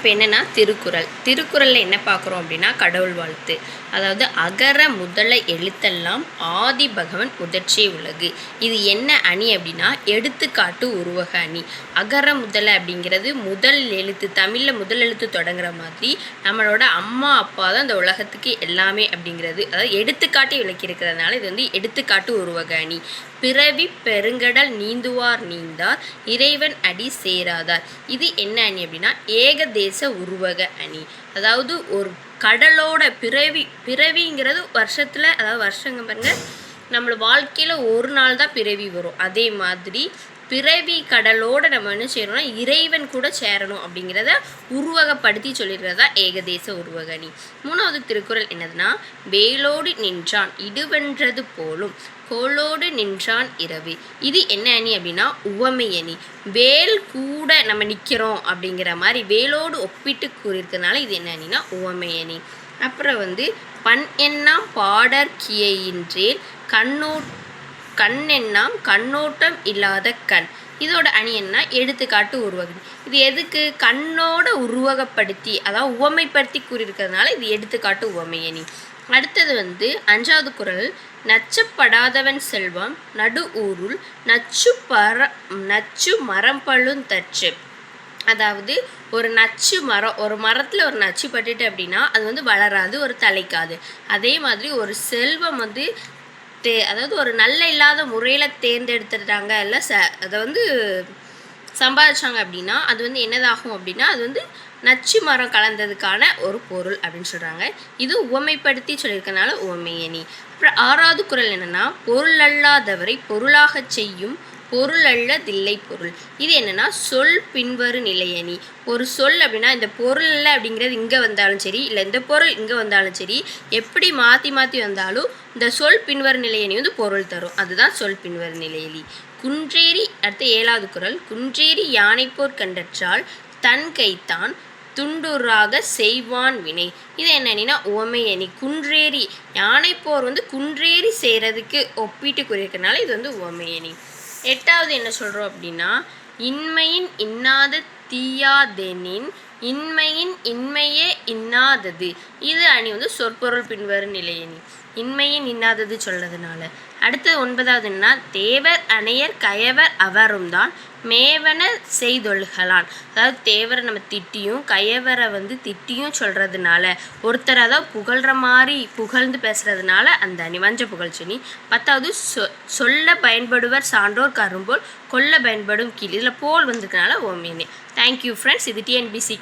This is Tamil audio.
இப்போ என்னென்னா திருக்குறளில் என்ன பார்க்குறோம் அப்படின்னா கடவுள் வாழ்த்து. அதாவது அகர முதல எழுத்தெல்லாம் ஆதி பகவன் முதற்றே உலகு. இது என்ன அணி அப்படின்னா எடுத்துக்காட்டு உருவக அணி. அகர முதல அப்படிங்கிறது முதல் எழுத்து, தமிழில் முதல் எழுத்து தொடங்குற மாதிரி நம்மளோட அம்மா அப்பா தான் இந்த உலகத்துக்கு எல்லாமே அப்படிங்கிறது, அதாவது எடுத்துக்காட்டி விளக்கியிருக்கிறதுனால இது வந்து எடுத்துக்காட்டு உருவக அணி. பிறவி பெருங்கடல் நீந்துவார் நீந்தார் இறைவன் அடி சேராதார். இது என்ன அணி அப்படின்னா ஏகதேச உருவக அணி. அதாவது ஒரு கடலோட பிறவிங்கிறது வருஷத்தில், அதாவது வருஷங்க பாருங்க, நம்மளோட வாழ்க்கையில் ஒரு நாள் தான் பிறவி வரும். அதே மாதிரி பிறவி கடலோடு நம்ம என்ன செய்யணும்னா இறைவன் கூட சேரணும் அப்படிங்கிறத உருவகப்படுத்தி சொல்லியிருக்கிறதா ஏகதேச உருவக அணி. மூணாவது திருக்குறள் என்னதுன்னா வேலோடு நின்றான் இடுவென்றது போலும் கோளோடு நின்றான் இரவு. இது என்ன அணி அப்படின்னா உவமை அணி. வேல் கூட நம்ம நிற்கிறோம் அப்படிங்கிற மாதிரி வேலோடு ஒப்பிட்டு கூறியிருக்கிறதுனால இது என்ன அணினா உவமை அணி. அப்புறம் வந்து பண் எண்ணாம் பாடற் கியையின்றேல் கண் எண்ணாம் கண்ணோட்டம் இல்லாத கண். இதோட அணி என்ன எடுத்துக்காட்டு உருவகம். இது எதுக்கு கண்ணோட உருவகப்படுத்தி, அதாவது உவமைப்படுத்தி கூறியிருக்கிறதுனால இது எடுத்துக்காட்டு உவமை அணி. அடுத்தது வந்து அஞ்சாவது குறள் நச்சப்படாதவன் செல்வம் நடு ஊருள் நச்சு மரம்பழும் தச்சு. அதாவது ஒரு நச்சு மரம், ஒரு மரத்தில் ஒரு நச்சு பட்டுட்டு அப்படின்னா அது வந்து வளராது, ஒரு தலைக்காது. அதே மாதிரி ஒரு செல்வம் வந்து அதாவது ஒரு நல்ல இல்லாத முறையில் தேர்ந்தெடுத்துட்டாங்க, இல்லை அதை வந்து சம்பாதிச்சாங்க அப்படின்னா அது வந்து என்னதாகும் அப்படின்னா அது வந்து நச்சு மரம் கலந்ததுக்கான ஒரு பொருள் அப்படின்னு சொல்கிறாங்க. இது உவமைப்படுத்தி சொல்லியிருக்கனால உவமை அணி. அப்புறம் ஆறாவது குறள் என்னென்னா பொருள் அல்லாதவரை பொருளாக செய்யும் பொருள் அல்லதில்லை பொருள். இது என்னென்னா சொல் பின்வரு நிலையணி. ஒரு சொல் அப்படின்னா இந்த பொருள் இல்லை அப்படிங்கிறது இங்கே வந்தாலும் சரி, இல்லை இந்த பொருள் இங்கே வந்தாலும் சரி, எப்படி மாற்றி வந்தாலும் இந்த சொல் பின்வரு நிலையணி வந்து பொருள் தரும். அதுதான் சொல் பின்வரு நிலையணி. குன்றேறி, அடுத்த ஏழாவது குறள் குன்றேறி யானைப்போர் கண்டற்றால் தன் கைத்தான் துண்டுராக செய்வான் வினை. இது என்னன்னா உவமை அணி. குன்றேறி யானைப்போர் வந்து குன்றேறி செய்கிறதுக்கு ஒப்பிட்டு கூறியிருக்கனால இது வந்து உவமை அணி. எட்டாவது என்ன சொல்கிறோம் அப்படின்னா இன்மையின் இன்னாத தீயாதெனின் இன்மையின் இன்மையே இன்னாதது. இது அணி வந்து சொற்பொருள் பின்வரு நிலையணி. இன்மையின் இன்னாதது சொல்றதுனால. அடுத்தது ஒன்பதாவது என்ன தேவர் அணையர் கயவர் அவரும் தான் மேவன செய்தொழுகலான். அதாவது தேவரை நம்ம திட்டியும் கயவரை வந்து திட்டியும் சொல்கிறதுனால, ஒருத்தர் அதாவது புகழ்கிற மாதிரி புகழ்ந்து பேசுகிறதுனால அந்த அணி வஞ்ச புகழ்ச்சனி. பத்தாவது சொல்ல பயன்படுவர் சான்றோர் கரும்போல் கொல்ல பயன்படும் கீழ். இதில் போல் வந்ததுனால ஓமியனி. Thank you friends. இது டிஎன்பிசி